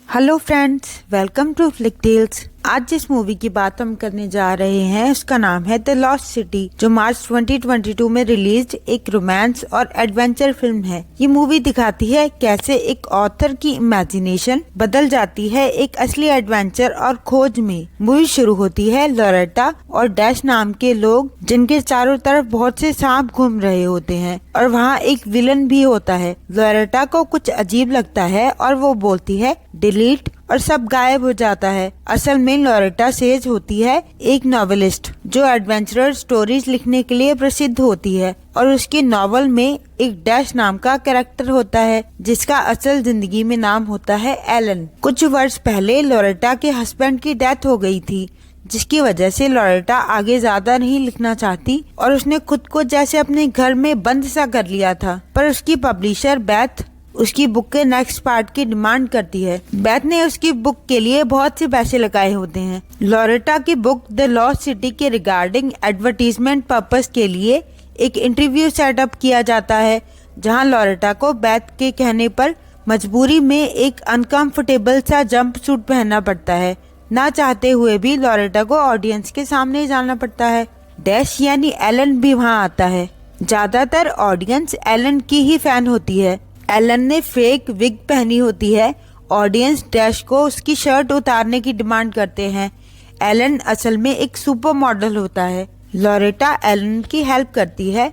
Hello friends, welcome to flick tales. आज जिस movie की बात हम करने जा रहे हैं उसका नाम है द लॉस्ट सिटी, जो मार्च 2022 में रिलीज एक रोमांस और एडवेंचर फिल्म है। ये मूवी दिखाती है कैसे एक ऑथर की इमेजिनेशन बदल जाती है एक असली एडवेंचर और खोज में। मूवी शुरू होती है लोरेटा और डैश नाम के लोग जिनके चारों तरफ बहुत से सांप घूम रहे होते हैं और वहाँ एक विलन भी होता है। लोरेटा को कुछ अजीब लगता है और वो बोलती है डिलीट और सब गायब हो जाता है। असल में लोरेटा सेज होती है एक नॉवेलिस्ट जो एडवेंचरर स्टोरीज लिखने के लिए प्रसिद्ध होती है और उसकी नॉवल में एक डैश नाम का कैरेक्टर होता है जिसका असल जिंदगी में नाम होता है एलन। कुछ वर्ष पहले लोरेटा के हस्बैंड की डेथ हो गई थी, जिसकी वजह से लोरेटा आगे ज्यादा नहीं लिखना चाहती और उसने खुद को जैसे अपने घर में बंद सा कर लिया था। पर उसकी पब्लिशर बेथ उसकी बुक के नेक्स्ट पार्ट की डिमांड करती है। बेथ ने उसकी बुक के लिए बहुत से पैसे लगाए होते हैं। लोरेटा की बुक द लॉस्ट सिटी के रिगार्डिंग एडवर्टीजमेंट पर्पस के लिए एक इंटरव्यू सेटअप किया जाता है, जहां लोरेटा को बेथ के कहने पर मजबूरी में एक अनकंफर्टेबल सा जंप सूट पहनना पड़ता है। ना चाहते हुए भी लोरेटा को ऑडियंस के सामने जाना पड़ता है। डैश यानी एलन भी वहां आता है। ज्यादातर ऑडियंस एलन की ही फैन होती है। एलन ने फेक विग पहनी होती है। ऑडियंस डैश को उसकी शर्ट उतारने की डिमांड करते हैं। एलन असल में एक सुपर मॉडल होता है। लोरेटा एलन की हेल्प करती है,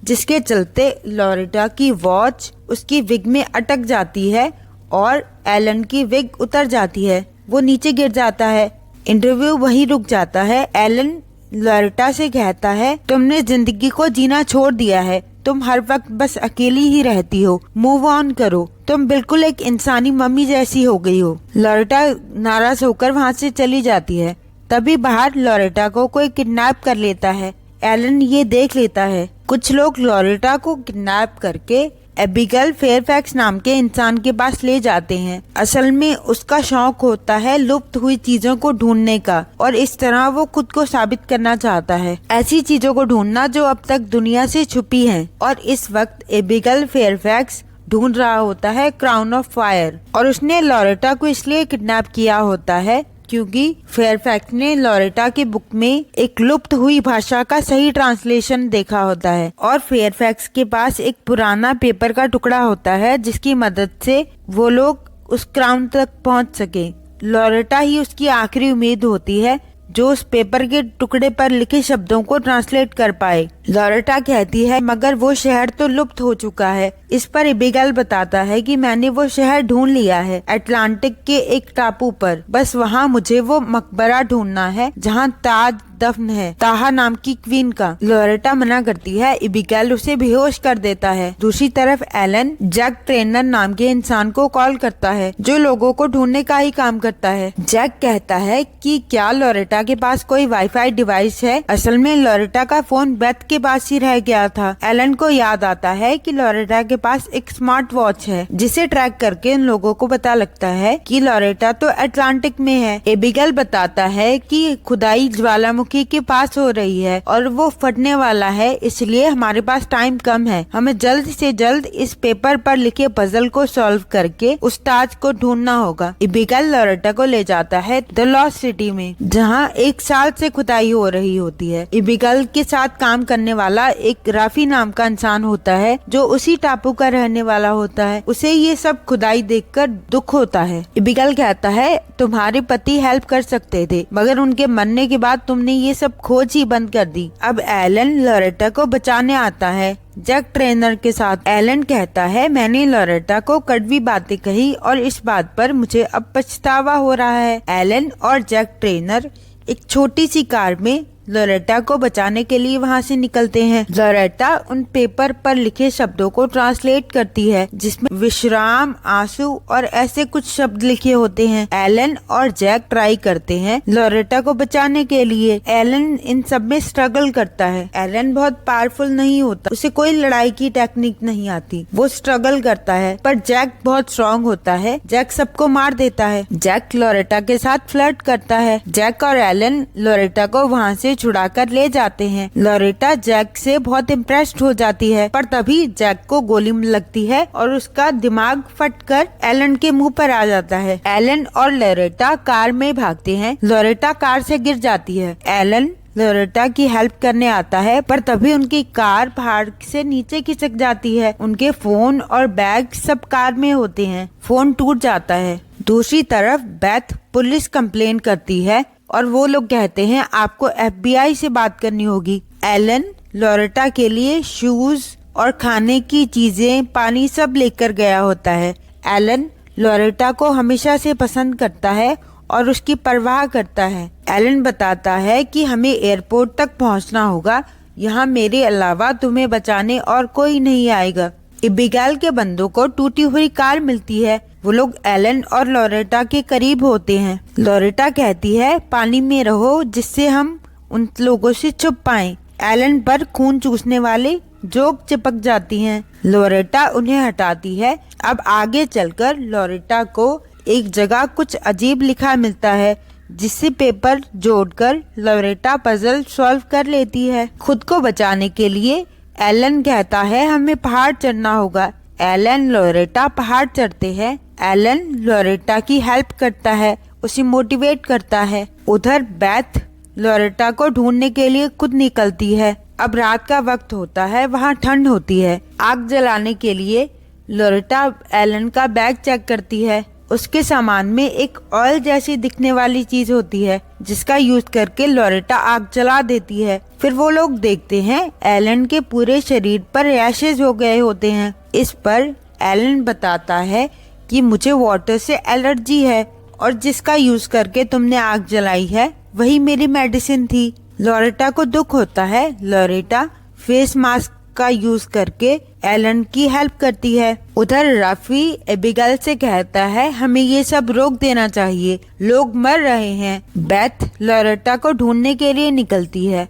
जिसके चलते लोरेटा की वॉच उसकी विग में अटक जाती है और एलन की विग उतर जाती है। वो नीचे गिर जाता है। इंटरव्यू वहीं रुक जाता है। एलन लोरेटा से कहता है, तुमने जिंदगी को जीना छोड़ दिया है, तुम हर वक्त बस अकेली ही रहती हो, मूव ऑन करो, तुम बिल्कुल एक इंसानी मम्मी जैसी हो गई हो। लोरेटा नाराज होकर वहाँ से चली जाती है। तभी बाहर लोरेटा को कोई किडनैप कर लेता है। एलन ये देख लेता है। कुछ लोग लोरेटा को किडनैप करके एबिगेल फेयरफैक्स नाम के इंसान के पास ले जाते हैं। असल में उसका शौक होता है लुप्त हुई चीजों को ढूंढने का और इस तरह वो खुद को साबित करना चाहता है, ऐसी चीजों को ढूंढना जो अब तक दुनिया से छुपी हैं। और इस वक्त एबिगेल फेयरफैक्स ढूंढ रहा होता है क्राउन ऑफ फायर और उसने लोरेटा को इसलिए किडनैप किया होता है क्योंकि फेयरफैक्स ने लोरेटा की बुक में एक लुप्त हुई भाषा का सही ट्रांसलेशन देखा होता है और फेयरफैक्स के पास एक पुराना पेपर का टुकड़ा होता है जिसकी मदद से वो लोग उस क्राउन तक पहुंच सके। लोरेटा ही उसकी आखिरी उम्मीद होती है जो उस पेपर के टुकड़े पर लिखे शब्दों को ट्रांसलेट कर पाए। लोरेटा कहती है मगर वो शहर तो लुप्त हो चुका है। इस पर एबिगेल बताता है कि मैंने वो शहर ढूंढ लिया है अटलांटिक के एक टापू पर, बस वहाँ मुझे वो मकबरा ढूंढना है जहाँ ताज दफन है ताहा नाम की क्वीन का। लोरेटा मना करती है। एबिगेल उसे बेहोश कर देता है। दूसरी तरफ एलन जैक ट्रेनर नाम के इंसान को कॉल करता है जो लोगों को ढूंढने का ही काम करता है। जैक कहता है कि क्या लोरेटा के पास कोई वाईफाई डिवाइस है। असल में लोरेटा का फोन बेथ के पास ही रह गया था। एलन को याद आता है कि लोरेटा के पास एक स्मार्ट वॉच है जिसे ट्रैक करके उन लोगों को पता लगता है कि लोरेटा तो अटलांटिक में है। एबिगेल बताता है कि खुदाई ज्वालामुखी के पास हो रही है और वो फटने वाला है, इसलिए हमारे पास टाइम कम है। हमें जल्द से जल्द इस पेपर पर लिखे पजल को सॉल्व करके उस ताज को ढूंढना होगा। एबिगेल लोरेटा को ले जाता है द लॉस्ट सिटी में, जहाँ 1 साल से खुदाई हो रही होती है। एबिगेल के साथ काम करने वाला एक राफी नाम का इंसान होता है जो उसी टापू का रहने वाला होता है। उसे ये सब खुदाई देखकर दुख होता है। एबिगेल कहता है तुम्हारे पति हेल्प कर सकते थे मगर उनके मरने के बाद तुमने ये सब खोज ही बंद कर दी। अब एलन लोरेटा को बचाने आता है जैक ट्रेनर के साथ। एलन कहता है मैंने लोरेटा को कड़वी बातें कही और इस बात पर मुझे अब पछतावा हो रहा है। एलन और जैक ट्रेनर एक छोटी सी कार में लोरेटा को बचाने के लिए वहाँ से निकलते हैं। लोरेटा उन पेपर पर लिखे शब्दों को ट्रांसलेट करती है जिसमें विश्राम, आंसू और ऐसे कुछ शब्द लिखे होते हैं। एलन और जैक ट्राई करते हैं लोरेटा को बचाने के लिए। एलन इन सब में स्ट्रगल करता है। एलन बहुत पावरफुल नहीं होता, उसे कोई लड़ाई की टेक्निक नहीं आती, वो स्ट्रगल करता है। पर जैक बहुत स्ट्रॉन्ग होता है। जैक सबको मार देता है। जैक लोरेटा के साथ फ्लर्ट करता है। जैक और एलन लोरेटा को वहाँ से छुड़ाकर ले जाते हैं। लोरेटा जैक से बहुत इम्प्रेस्ड हो जाती है, पर तभी जैक को गोली लगती है और उसका दिमाग फटकर एलन के मुंह पर आ जाता है। एलन और लोरेटा कार में भागते हैं। लोरेटा कार से गिर जाती है। एलन लोरेटा की हेल्प करने आता है, पर तभी उनकी कार पहाड़ से नीचे खिसक जाती है। उनके फोन और बैग सब कार में होते हैं। फोन टूट जाता है। दूसरी तरफ बेथ पुलिस कंप्लेन करती है और वो लोग कहते हैं आपको FBI से बात करनी होगी। एलन लोरेटा के लिए शूज और खाने की चीजें, पानी सब लेकर गया होता है। एलन लोरेटा को हमेशा से पसंद करता है और उसकी परवाह करता है। एलन बताता है कि हमें एयरपोर्ट तक पहुंचना होगा, यहाँ मेरे अलावा तुम्हें बचाने और कोई नहीं आएगा। एबिगेल के बंदों को टूटी हुई कार मिलती है। वो लोग एलन और लोरेटा के करीब होते हैं। लोरेटा कहती है पानी में रहो जिससे हम उन लोगों से छुप पाएं। एलन पर खून चूसने वाले जोक चिपक जाती हैं। लोरेटा उन्हें हटाती है। अब आगे चलकर लोरेटा को एक जगह कुछ अजीब लिखा मिलता है, जिससे पेपर जोड़कर लोरेटा पजल सॉल्व कर लेती है। खुद को बचाने के लिए एलन कहता है हमें पहाड़ चढ़ना होगा। एलन लोरेटा पहाड़ चढ़ते हैं। एलन लोरेटा की हेल्प करता है, उसे मोटिवेट करता है। उधर बेथ लोरेटा को ढूंढने के लिए खुद निकलती है। अब रात का वक्त होता है, वहाँ ठंड होती है। आग जलाने के लिए लोरेटा एलन का बैग चेक करती है। उसके सामान में एक ऑयल जैसी दिखने वाली चीज होती है, जिसका यूज करके लोरेटा आग जला देती है। फिर वो लोग देखते हैं एलन के पूरे शरीर पर रैशेज हो गए होते हैं। इस पर एलन बताता है कि मुझे वाटर से एलर्जी है और जिसका यूज करके तुमने आग जलाई है वही मेरी मेडिसिन थी। लोरेटा को दुख होता है। लोरेटा फेस मास्क का यूज करके एलन की हेल्प करती है। उधर रफी एबिगेल से कहता है हमें ये सब रोक देना चाहिए, लोग मर रहे हैं। बेथ लोरेटा को ढूंढने के लिए निकलती है।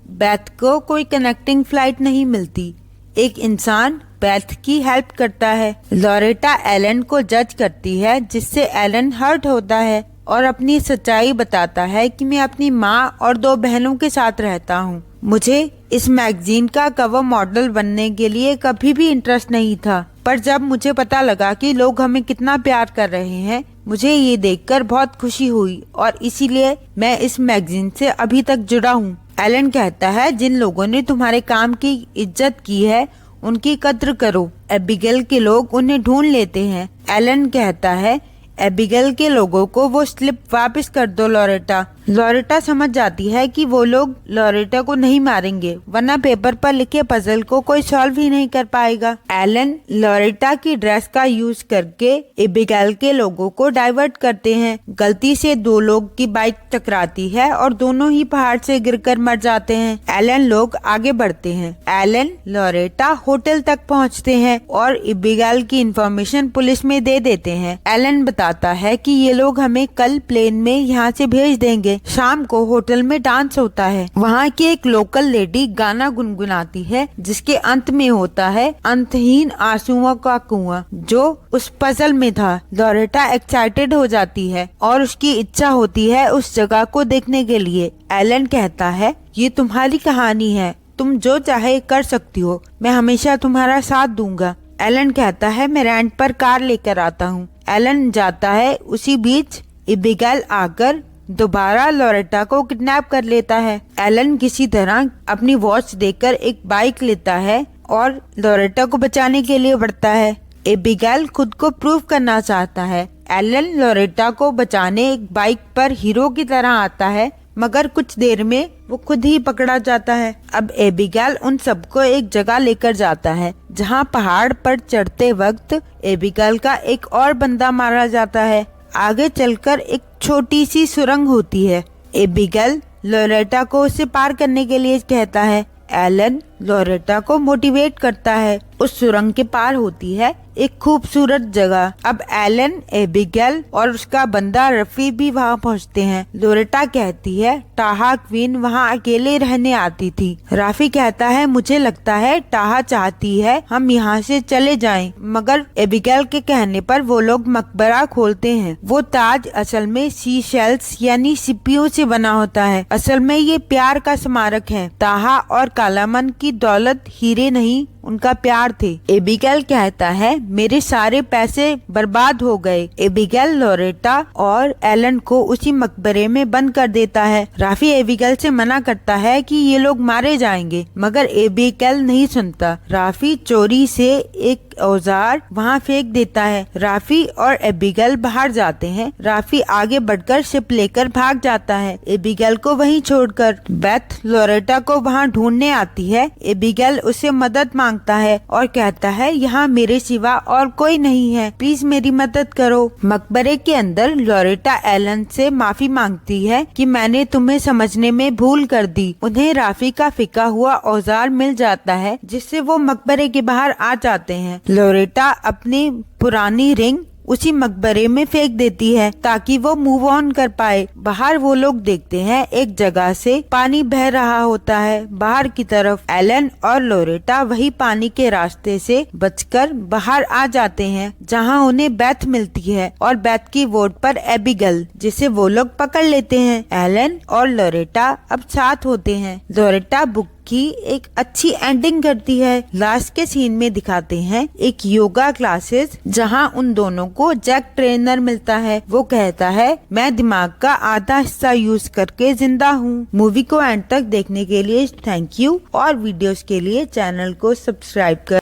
बेथ को कोई कनेक्टिंग फ्लाइट नहीं मिलती। एक इंसान बेथ की हेल्प करता है। लोरेटा एलन को जज करती है, जिससे एलन हर्ट होता है और अपनी सच्चाई बताता है कि मैं अपनी माँ और 2 बहनों के साथ रहता हूँ। मुझे इस मैगजीन का कवर मॉडल बनने के लिए कभी भी इंटरेस्ट नहीं था, पर जब मुझे पता लगा कि लोग हमें कितना प्यार कर रहे हैं, मुझे ये देखकर बहुत खुशी हुई और इसीलिए मैं इस मैगजीन से अभी तक जुड़ा हूँ। एलन कहता है जिन लोगों ने तुम्हारे काम की इज्जत की है उनकी कद्र करो। एबिगेल के लोग उन्हें ढूंढ लेते हैं। एलन कहता है एबिगेल के लोगों को वो स्लिप वापस कर दो लोरेटा। लोरेटा समझ जाती है कि वो लोग लोरेटा को नहीं मारेंगे, वरना पेपर पर लिखे पजल को कोई सॉल्व ही नहीं कर पाएगा। एलन लोरेटा की ड्रेस का यूज करके एबिगेल के लोगों को डाइवर्ट करते हैं। गलती से 2 लोग की बाइक टकराती है और दोनों ही पहाड़ से गिरकर मर जाते हैं। एलन लोग आगे बढ़ते हैं। एलन लोरेटा होटल तक पहुँचते हैं और एबिगेल की इंफॉर्मेशन पुलिस में दे देते हैं। एलन बताता है कि ये लोग हमें कल प्लेन में यहाँ से भेज देंगे। शाम को होटल में डांस होता है। वहाँ की एक लोकल लेडी गाना गुनगुनाती है, जिसके अंत में होता है अंतहीन आंसुओं का कुआं, जो उस पजल में था। लोरेटा एक्साइटेड हो जाती है और उसकी इच्छा होती है उस जगह को देखने के लिए। एलन कहता है ये तुम्हारी कहानी है, तुम जो चाहे कर सकती हो, मैं हमेशा तुम्हारा साथ दूंगा। एलन कहता है मैं रेंट पर कार लेकर आता हूँ। एलन जाता है। उसी बीच एबिगेल आकर दोबारा लोरेटा को किडनैप कर लेता है। एलन किसी तरह अपनी वॉच देकर एक बाइक लेता है और लोरेटा को बचाने के लिए बढ़ता है। एबिगेल खुद को प्रूव करना चाहता है। एलन लोरेटा को बचाने एक बाइक पर हीरो की तरह आता है, मगर कुछ देर में वो खुद ही पकड़ा जाता है। अब एबिगेल उन सबको एक जगह लेकर जाता है, जहाँ पहाड़ पर चढ़ते वक्त एबिगेल का एक और बंदा मारा जाता है। आगे चलकर एक छोटी सी सुरंग होती है। एबिगेल लोरेटा को उसे पार करने के लिए कहता है। एलन लोरेटा को मोटिवेट करता है। उस सुरंग के पार होती है एक खूबसूरत जगह। अब एलन, एबिगेल और उसका बंदा रफी भी वहाँ पहुँचते हैं। लोरेटा कहती है टाहा क्वीन वहाँ अकेले रहने आती थी। राफी कहता है मुझे लगता है टाहा चाहती है हम यहाँ से चले जाएं, मगर एबिगेल के कहने पर वो लोग मकबरा खोलते हैं। वो ताज असल में सी शेल्स यानी सिप्पियों से बना होता है। असल में ये प्यार का स्मारक है। टाहा और कालामन की दौलत हीरे नहीं उनका प्यार थे। एबिगेल कहता है मेरे सारे पैसे बर्बाद हो गए। एबिगेल लोरेटा और एलन को उसी मकबरे में बंद कर देता है। राफी एबिगेल से मना करता है कि ये लोग मारे जाएंगे, मगर एबिगेल नहीं सुनता। राफी चोरी से एक औजार वहाँ फेंक देता है। राफी और एबिगेल बाहर जाते हैं। राफी आगे बढ़कर शिप लेकर भाग जाता है, एबिगेल को वहीं छोड़कर। बेथ लोरेटा को वहाँ ढूंढने आती है। एबिगेल उसे मदद मांगता है और कहता है यहाँ मेरे सिवा और कोई नहीं है, प्लीज मेरी मदद करो। मकबरे के अंदर लोरेटा एलन से माफी मांगती है कि मैंने तुम्हें समझने में भूल कर दी। उन्हें राफी का फेंका हुआ औजार मिल जाता है, जिससे वो मकबरे के बाहर आ जाते हैं। लोरेटा अपनी पुरानी रिंग उसी मकबरे में फेंक देती है ताकि वो मूव ऑन कर पाए। बाहर वो लोग देखते हैं एक जगह से पानी बह रहा होता है बाहर की तरफ। एलन और लोरेटा वही पानी के रास्ते से बचकर बाहर आ जाते हैं, जहां उन्हें बेथ मिलती है और बेथ की वोट पर एबिगेल, जिसे वो लोग पकड़ लेते हैं। एलन और लोरेटा अब साथ होते हैं। लोरेटा बुक की एक अच्छी एंडिंग करती है। लास्ट के सीन में दिखाते हैं एक योगा क्लासेस, जहां उन दोनों को जैक ट्रेनर मिलता है। वो कहता है मैं दिमाग का आधा हिस्सा यूज करके जिंदा हूँ। मूवी को एंड तक देखने के लिए थैंक यू और वीडियोस के लिए चैनल को सब्सक्राइब कर